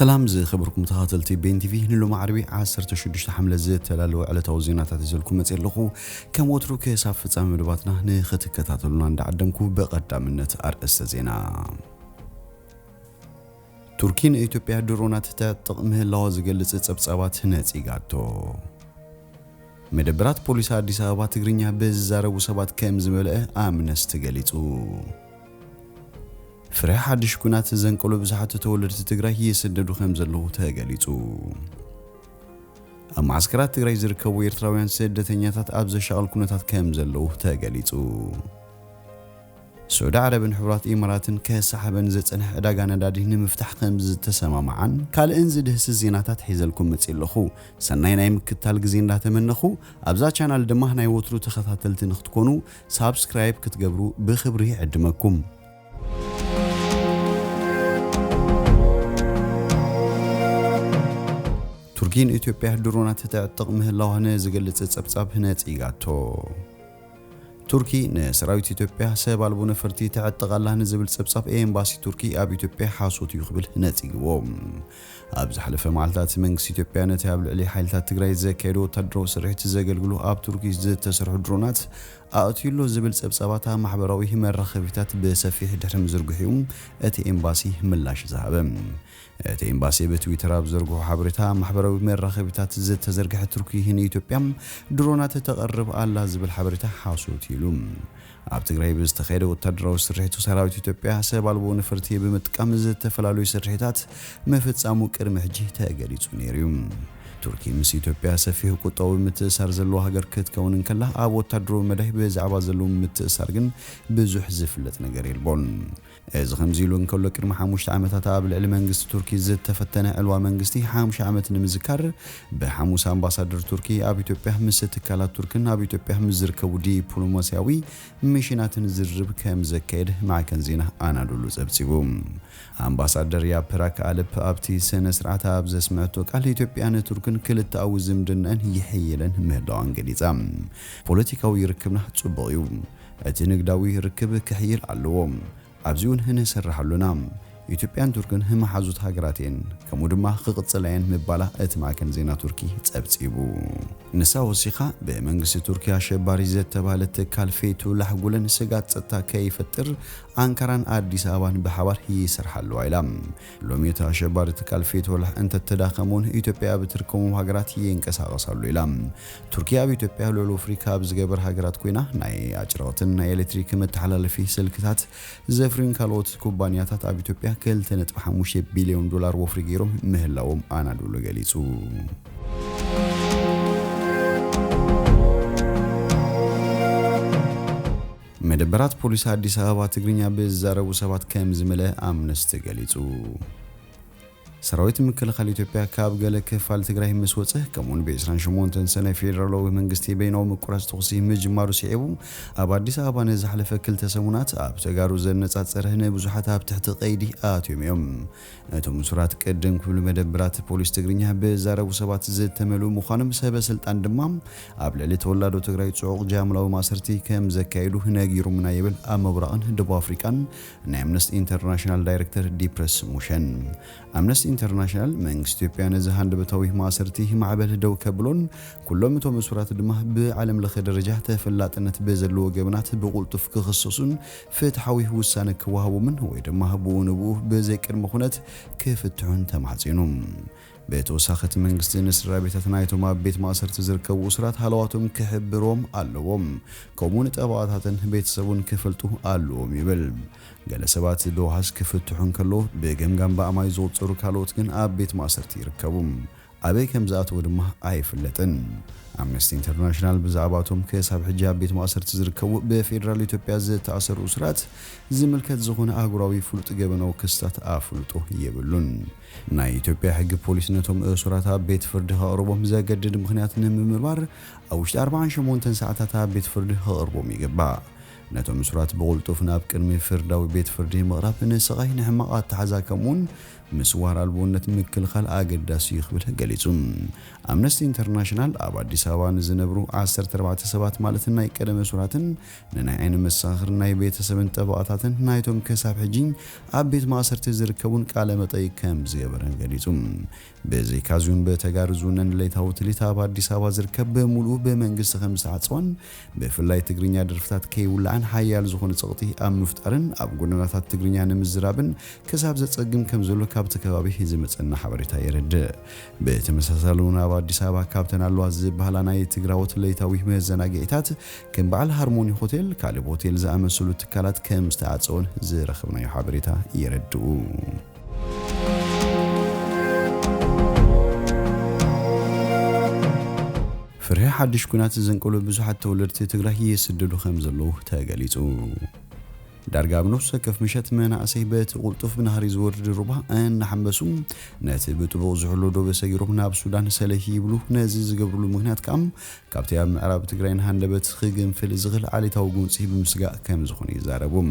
سلام زي خبركم تخاطلتي بين تي في نلو معربي 16 حملة زيت تلالو على توزينات تزلكم متيلخو كم وترو كيساف فصام مدباتنا نختكتاتلونا ندعدمكو بقدامنت ارئست زينا تركين ايتوبيا درونات تطقم ምህላው ዝገልጽ ጸብጻባት ነጽይጋቶ መደብራት ፖሊስ አዲስ አበባ ትግርኛ በዛረቡ ሰባት ከም ዝመልአ አምነስት ገሊጹ ፍሬ ሓድሽ ኩናት ዘንቀሉ ብዙሓት ተወለድቲ ትግራይ ይስደዱ ከም ዘለዉ ተገሊጹ ኣብ ማዕስከራት ትግራይ ዝርከቡ ኤርትራውያን ስደተኛታት ኣብ ዘሻቀል ኩነታት ከም ዘለዉ ተገሊጹ سعودي عربن حبرات إماراتن كسحبن زتنح عداقا ندادي نمفتح كم زتسمامعن كال انزد هس الزيناتات حيزلكم متسيلخو سناي نايم كتالق زين لا تمنخو أبزا چانال دمه ناي وطرو تخطاتلتن نختكونو سابسكرايب كتقبرو بخبري عدمكم تركين إثيوبيا درونات تتعتق مهلاوهن زقلت تسبساب هنا تيغاتو تركي نسراويت إثيوبيا سبال بو نفرتي تعتق الله نزبل سبساب امباسي تركي اب إثيوبيا حاسوت يخبل نتيجوم ابز حلفه معلتات منكس إثيوبيا نتابل علي حيلتات تግራይ ዘከይዶ ተድሮ ስርሒት ዘገልግሉ ኣብ ቱርኪ ዝተሰርሑ ድሮናት ኣትዩሎ ዝብል ሰብሰባታ ማሕበራዊ መራኸቢታት በሰፊሕ ድሕርም ዝርግሑም እቲ ኤምባሲ ምላሽ ዝሃበ እቲ ኤምባሲ በትዊተር ኣብ ዘርግሑ ሓበሬታ ማሕበራዊ መራኸቢታት ዝተዘርግሐ ቱርኪ ንኢትዮጵያ ድሮናት ተቀርብ ኣላ ዝብል ሓበሬታ ሓሶት ኢሉ ኣብ ትግራይ ብዝተኸይደ ወታደራዊ ስርሒቱ ሰራዊት ኢትዮጵያ ሰባልቦ ነፈርቲ በመጥቀም ዝተፈላልዩ ስርሒታት መፈጻሙ ቅድመ ሕጂ ተገሊጹ ነይሩ تركي مس إثيوبيا سفيه قطاو متأثر زلو هاجر كتكون كله أبو تدرو مده بزعبا زلو متأثر جن بزح زفلت نجاري البون إذا خمزيلون كله كرم حموش عمتها تقابل المنجس تركي زد تفتنا علوا منجستي حامش عمت المذكر بحموس أمباسادر تركي أبي إثيوبيا مست كلا تركنا أبي إثيوبيا مزركو دبلوماسيوي مشينات نزرب كم زكيد مع كنزينه أنا دولو زبسيبوم أمباسادر يا براك ألب أبتي سنة سرعة أبز سمعتو قال إثيوبيا أنا تركن كلت أو زمدن يحيلن مهدان قليزام بوليتيكاوي يركبنا تصبغيو أتنقداوي يركب كحيل علوم أبزيون هنا سرحلونا ኢትዮጵያን ቱርክን ህማ ሓዙት ሃገራትን ከሙድማ ክቅጽላየን መባላ እትማከን ዜና ቱርኪ ጸብጽቡ ንሳ ወሲኻ በመንግስት ቱርኪ አሸባሪ ዘተባለት ካልፌቱ ለሕጉለን ስጋት ጸጥታ ከይፈጥር አንካራን አዲስ አበባን በሐባር ይሰርሐሉ አይላም ሎሚታ አሸባሪ ካልፌቱ ለእንተ ተዳኸሙን ኢትዮጵያ በትርከሙ ሀገራት ይንቀሳቀሳሉ ይላም ቱርኪያ በኢትዮጵያ ለሎ አፍሪካ ብዝገበር ሀገራት ኮይና ናይ አጭራውትን ናይ ኤሌክትሪክ መተሐላለፊ ስልክታት ዘፍሪን ካልኦት ኩባንያታት ኣብ ኢትዮጵያ $2.5 ቢሊዮን ወፍሪ ገይሮም ምህላዎም ኣናዶሎ ገሊጹ መደበራት ፖሊስ አዲስ አበባ ትግርኛ በዛረቡ ሰባት ከም ዝመለ አምነስት ገሊጹ ሰራዊት ምክልኻል ኢትዮጵያ ካብ ገለ ክፋል ትግራይ መስወጽህ ከመን በ28 ሰነ ፌደራላዊ መንግስት በይናው መቆራጽ ተውሲ መጅማሩ ሲዒቡ ኣብ አዲስ አበባ ነዝሐለፈ ክልተ ሰሙናት ኣብ ተጋሩ ዘነጻጸረህነ ብዙሓት ኣብ ትሕቲ ቀይዲ ኣትዮም እቶም ሱራት ቀደም ክፍል መደብራት ፖሊስ ትግርኛ በዛረቡ ሰባት ዝተመሉ ምዃኖም ሰበስልጣን ድማ ኣብ ልዕሊ ተወላዶ ትግራይ ጽዑቕ ጃምላዊ ማሰርቲ ከም ዘካይዱ ነጊሩምና ይብል ኣብ መብራቕን ደቡብ አፍሪካን ናይ አምነስቲ ኢንተርናሽናል ዳይሬክተር ዲፕረስ ሙሸን አምነስቲ ኢንተርናሽናል መንግስት ኢትዮጵያ ነዝሃንድ በታዊ ማሰርቲ ማዕበል ደው ከብሎን ኩሎም ቶም ሱራት ድማ በዓለም ለኸ ደረጃ ተፈላጥነት በዘለው ገበናት በቁልጥፍ ክخصሱን ፍትሐዊ ውሳነ ክዋሃቡምን ወይ ድማ ህቡንቡ በዘቅር መኹነት ክፍትሑን ተማጽኑም በተወሳኸት መንግስት ንስራ ቤታትና አይቶማ ቤት ማሰርት ዝርከቡ ሱራት ሃላዋቶም ክሕብሮም ኣለዎም ኮሙን ጠባታትን ቤተሰቡን ክፈልጡ ኣለዎም ይብል ገለሰባት በዋስ ክፍትሑን ከሎ በገምጋም በአማይ ዘውጽሩ ካልኦት ግን ኣብ ቤት ማሰርት ይርከቡም አበይ ከምዛት ወድማ አይፍለጥን አምነስቲ ኢንተርናሽናል በዛባቶም ከሳብ ሕጃብ ቤት ማሰርት ዝርከቡ በፌደራል ኢትዮጵያ ዝተኣሰሩ ሱራት ዝምልከት ዝኾነ አህጉራዊ ፍሉጥ ገበናው ክስታት አፍልጦ ይብሉን ናይ ኢትዮጵያ ሕግ ፖሊስነቶም ሱራታ ቤት ፍርድ ኸቅርቦም ዘገድድ ምክንያት ንምርማር አውሽት 48 ሰዓታት ቤት ፍርድ ኸቅርቦም ይገባ ነቶም ሱራት በቁልጡፍ ናብ ቅድሚ ፍርዳዊ ቤት ፍርድ መቅራብ ንስቃይ ንሕማቃት ተሓዛከሙን مسوار البونة مكلخال أقداسي يخبر قليزم أمنستي انترناشنال أب أديس أبابا نزنبرو 14 سبات مالتنا يقدم سوراتن نناي عين مساخر ناي ቤተሰብን ጠባታትን ናይቶም ከሳብ ሕጂን ኣብ ቤት ማሰርት ዝርከቡን ቃለ መጠይቅ ከም ዝገበረን ገሊጹም በዚህ ካዙን በተጋርዙነን ለይታውት ሊታብ አዲስ አበባ ዝርከብ በሙሉ በመንግስት ከም ዝተዓጽወን በፍላይ ትግርኛ ድርፍታት ከይውላን ሓያል ዝኾነ ጽቕቲ ኣብ ምፍጣርን ኣብ ጎደናታት ትግርኛ ንምዝራብን ከሳብ ዘጸግም ከም ዘሎ ካብቲ ከባቢ ዝመጸና ሓበሬታ የረድ በተመሳሳሉን ኣብ አዲስ አበባ ካብተን አልዋ ዝበሃላ ናይ ትግራዎት ለይታዊ መዘናግዒታት ከም በዓል ሃርሞኒ ሆቴል ካልብ ሆቴል ዝኣመሰሉ ትካላት ከም ዝተዓጽወን ዝረኽብናዮ ሓበሬታ የረድኡ فرح حدش كنات زنقلو بزحت تولدت تግራይ يسددو ከም ዘለው ተገሊጹ ዳርጋ ብነፍሰ ከፍ ምሸት መናእሰይ በትቁልጡፍ ብናህሪ ዝወርድ ሩባ እናሐንበሱም ነቲ ብጥቡቕ ዝሕሎ ዶ በሰጊሮም ናብ ሱዳን ሰለሂ ይብሉ ነዚ ዝገብርሉ ምክንያት ከም ካብቲ ኣብ ምዕራብ ትግራይ ንሃንደበት ክግንፍል ዝኽእል ዓሌታዊ ጉንፂ ብምስጋእ ከም ዝኾነ ይዛረቡም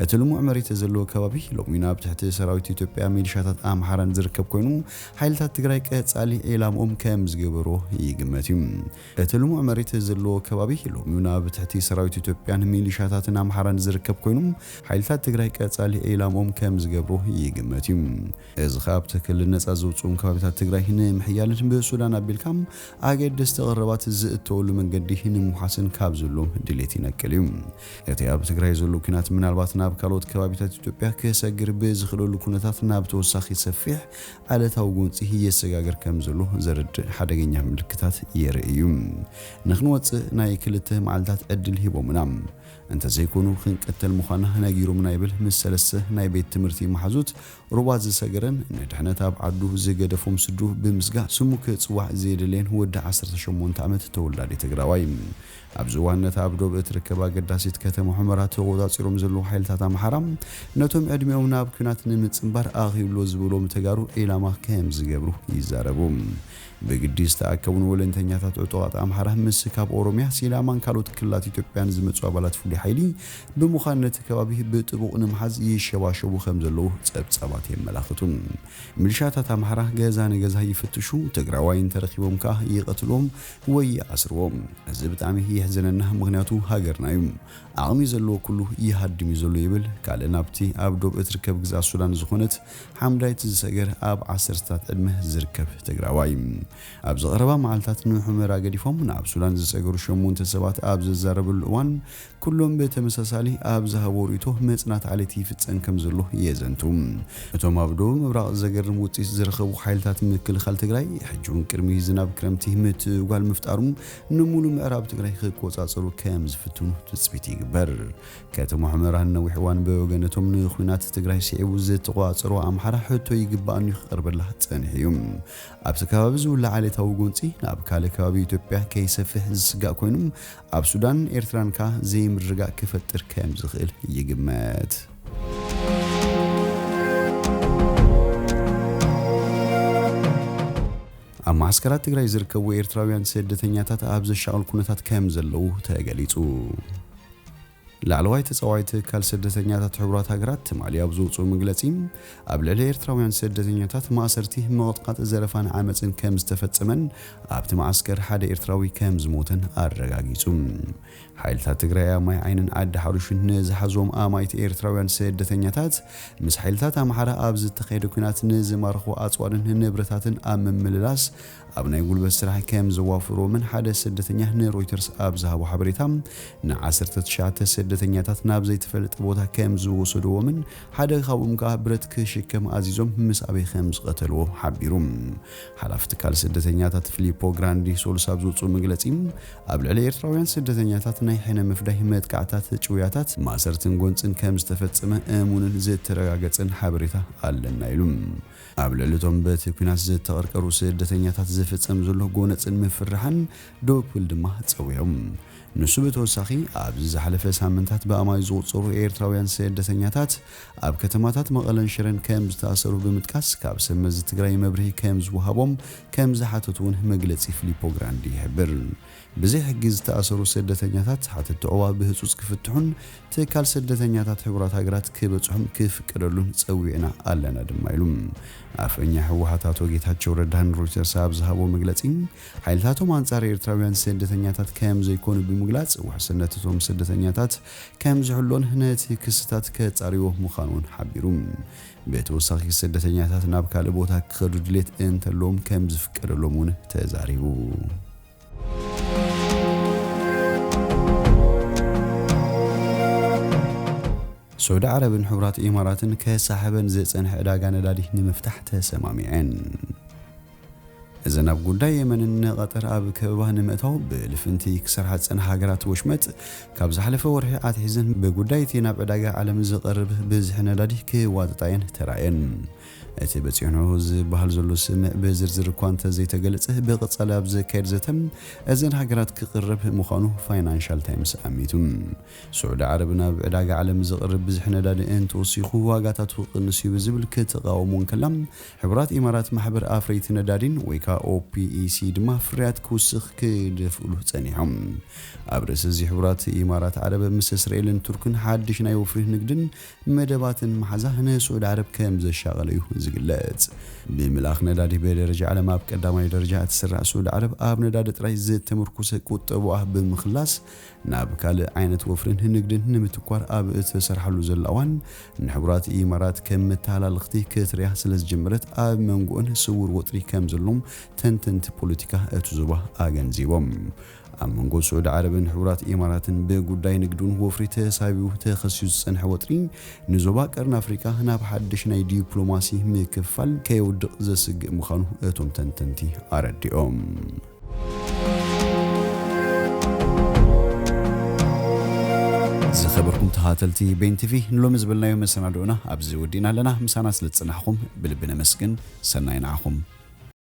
እቲ ልሙዕ መሬት ዘለዎ ከባቢ ሎሚ ናብ ትሕቲ ሰራዊት ኢትዮጵያ ሚሊሻታት ኣምሓራን ዝርከብ ኮይኑ ሓይልታት ትግራይ ቀጻሊ ኢላምኦም ከም ዝገበሩ ይግመት እዩ እቲ ልሙዕ መሬት ዘለዎ ከባቢ ሎሚ ናብ ትሕቲ ሰራዊት ኢትዮጵያን ሚሊሻታትን ኣምሓራን ዝርከብ ኮይኑ ሓይልታት ትግራይ ቀጻሊ ኢላምኦም ከም ዝገብሩ ይግመት እዩ እዚ ካብቲ ክልል ነጻ ዝውፅኡን ከባቢታት ትግራይ ንምሕያልን ብሱዳን ኣቢልካም ኣገደስቲ ቀረባት ዝእተወሉ መንገዲ ንምሓስን ካብ ዘሎም ድሌት ይነቅል እዩ እቲ ኣብ ትግራይ ዘሎ ኩናት ምናልባት ናብ ካልኦት ከባቢታት ኢትዮጵያ ከሰግር ብዝኽእለሉ ኩነታት ናብ ተወሳኺ ሰፊሕ ዓለታዊ ጉንፂ የሰጋገር ከም ዘሎ ዘርድእ ሓደገኛ ምልክታት የርእዩ ንኽንወፅእ ናይ ክልተ መዓልታት ዕድል ሂቦምና انت زيكونو خنقتل مخانه نغيروم نايبل مسلسه ناي بيت تمرتي محزوت روباز سغرن ندحنت اب عدو زيغدفوم سدو بمسغا سموك صواع زيدلين ود 18 عمت تولدي تግራዋይ ኣብዝዋነት ኣብዶ በትርከባ ገዳሲት ከተማ ሑመራት ተቆጻጽሮም ዘሎ ሓይልታት ኣምሓራም ነቶም ዕድሜኦም ናብ ኩናት ንምጽንባር ኣኺብሎ ዝብሎም ተጋሩ ኢላማ ከም ዝገብሩ ይዛረቡ በግዲስ ተኣከቡን ወለንተኛታት ዕጡቃት ኣምሓራ ምስ ካብ ኦሮሚያ ሲላማን ካልኦት ክልላት ኢትዮጵያን ዝመጹ ኣባላት ፍሉይ ሓይሊ ብምዃንነት ከባቢ ብጥቡቕ ንምሓዝ ይሸባሸቡ ከም ዘለው ጸብጻባት የመላኽቱ ሚሊሻታት ኣምሓራ ገዛ ንገዛ ይፍትሹ ትግራዋይን ተረኺቦም ካ ይቀትሎም ወይ ኣስርዎም እዚ ብጣዕሚ يحزننا مغنياتو هاجرنايم عامي زلو كله يهدم زلو يبل قال نابتي ابدو بتركب غزا السودان زخونت حمدايت زسغر اب 10 ساعات ادمه زركب تግራዋይ اب زغربا معلتات نو حمرا غديفوم ناب سودان زسغر شمون تسبات اب ززربل وان كلهم بتمساسالي اب زهوريتو مصنات عليتي ፍጸን ከም ዘሎ የዘንቱም እቶም ኣብዶ ምብራቕ ዘገርም ውጽኢት ዝረኸቡ ሓይልታት ምክልኻል ትግራይ ሕጁን ቅድሚ ዝናብ ክረምቲ ምትጓል ምፍጣሩም ንሙሉ ምዕራብ ትግራይ ክቆጻጸሩ ከም ዝፍትኑ ትጽቢት ይግበር ከተማ ሑመራን ነው ሕዋን በወገነቶም ንኹናት ትግራይ ሲዕቡ ዝተቆጻጸሩ ኣምሓራ ሕቶ ይግባእን ይቀርበላ ጸንሕዩም ኣብቲ ከባቢ ዝውላ ዓሌታዊ ጉንፂ ናብ ካለ ከባቢ ኢትዮጵያ ከይሰፍሕ ዝስጋእ ኮይኑም ኣብ ሱዳን ኤርትራን ካ ዘይምርጋእ ክፈጥር ከም ዝኽእል ይግመት ማስከራት ትግራይ ዝርከቡ ኤርትራውያን ስደተኛታት ኣብ ዘሻል ኩነታት ከም ዘለው ተገሊጹ ላዕለዋይ ተጻዋይት ካል ስደተኛታት ሕብራት ሃገራት ማልያ ብዝውጹ መግለጺ ኣብ ልዕሊ ኤርትራውያን ስደተኛታት ማእሰርቲ መቕጥቃጥ ዘረፋን ዓመፅን ከም ዝተፈጸመን ኣብቲ ማስከር ሓደ ኤርትራዊ ከም ዝሞተን ኣረጋጊጹ ሓይልታት ትግራይ ማይ ዓይንን ኣዲ ሓሩሽን ንዝሓዞም ኣማይት ኤርትራውያን ስደተኛታት ምስ ሓይልታት ኣምሓራ ኣብ ዝተኸይደ ኩናት ንዝማርኹ ኣጽዋርን ንብረታትን ኣብ መምልላስ ኣብ ናይ ጉልበት ስራሕ ከም ዘዋፍሮ ምን ሓደ ስደተኛ ንሮይተርስ ኣብ ዝሃቦ ሓበሬታ ን19 ስደተኛታት ናብ ዘይተፈለጠ ቦታ ከም ዝወሰድዎ ምን ሓደ ካብኦም ካ ብረት ክሽከም ኣዚዞም ምስ ኣበይ ከም ዝቀተልዎ ሓቢሩ ሓላፍቲ ካል ስደተኛታት ፊሊፖ ግራንዲ ሶልስ ኣብ ዝውጹ መግለጺ ኣብ ልዕሊ ኤርትራውያን ስደተኛታት ናይ ሕነ መፍዳይ መጥቃዕታት ጭውያታት ማሰርትን ጎንጽን ከም ዝተፈጸመ እሙንን ዝተረጋገጸን ሓበሬታ ኣለና ኢሉም ኣብ ልዕሊቶም በቲ ኩናት ዝተቐርቀሩ ስደተኛታት ዝፍጸም ዘሎ ጎነጽን ምፍራሕን ዶክል ድማ ጸውዮም ንሱ በተወሳኺ ኣብ ዝሓለፈ ሳምንት ሳምንታት በአማይ ዝውጽሩ ኤርትራውያን ስደተኛታት ኣብ ከተማታት መቐለን ሽረን ከም ዝተኣሰሩ ብምጥቃስ ካብ ሰመዝ ትግራይ መብርሂ ከም ዝወሃቦም ከም ዝሓተቱን መግለጺ ፊሊፖ ግራንዲ ይሕብር ብዘይ ሕጊ ዝተኣሰሩ ስደተኛታት ሓተት ዕዋ ብህጹጽ ክፍትሑን ትካል ስደተኛታት ሕብራት ሃገራት ክበጽሑም ክፍቀደሉን ጸዊዕና ኣለና ድማ ኢሉ ኣፈኛ ህወሓት አቶ ጌታቸው ረዳን ሮይተርስ ኣብ ዝሃቦ መግለጺ ሓይልታቶም አንጻር ኤርትራውያን ስደተኛታት ከም ዘይኮኑ ብምግላጽ ውሕስነቶም ስደተኛታት ከም ዝሕሎን ነቲ ክስታት ከጻሪዎ ምዃኑን ሓቢሩ በተወሳኺ ስደተኛታት ናብ ካልእ ቦታ ክኸዱ ድሌት እንተሎም ከም ዝፍቀደሎምን ተዛሪቡ سعود عرب حبرات إمارات كصاحبا زيتن عداغا ندادي نمفتح تسماميعن إذا نبقول دايما إن قطر أب كبه نمتاو بلفنتي كسر حدثنا هاجرات وشمت كابز حلفة ورح عتحزن بقول دايتي نبعداغا على مزقرب بزحنا دادي كواتطاين تراين أتبتيعنو بحال زلو سمع بزرزر كوانتا زي تقلصه بقصال أبز كيرزتم أزن هاجرات كقرب مخانو فاينانشال تايمز أميتم سعود عربنا بعداغا على مزقرب بزحنا دادي انت وصيخو واغاتات وقنسي بزبل كتقاومون كلام حبرات إمارات محبر آفريتنا دادين ويكا OPEC دما فريات كوسخ كدفقلو تانيهم أبرس زي حبرات إمارات عرب مس إسرائيل تركن حادش نايوفريه نقدن مدباتن محزاهنا سعود عرب كامز الشاغليو زقلات بملاخ ندادي بدرجة على ماب قدامي درجة تسرع سعود عرب آب ندادة رايز تمركوس كوتبوه بمخلاص ناب كال عينة وفرين هنقدن نمتكوار آب تسرحلو زلاوان نحبرات إمارات كم تالا لختي كتريح سلس جمرت آب منقون سور وطري كامزلوم تنتنت بوليتيكا اتزوبه آغنزيوم أمنقول سعود عرب حبرات إمارات بقوداي نقدون وفري تسابيو تخصيص سنح وطرين نزوبا قرن أفريكا هنا بحدش ناي ديبلوماسي مكفل كيود زسق مخانو اتوم تنتنتي أرديوم زخبركم تهاتلتي بين تفي نلوم زبلنا يوم السنة دونا أبزي ودينا لنا مسانا سلتصنحكم بلبنا مسكن سنين عخم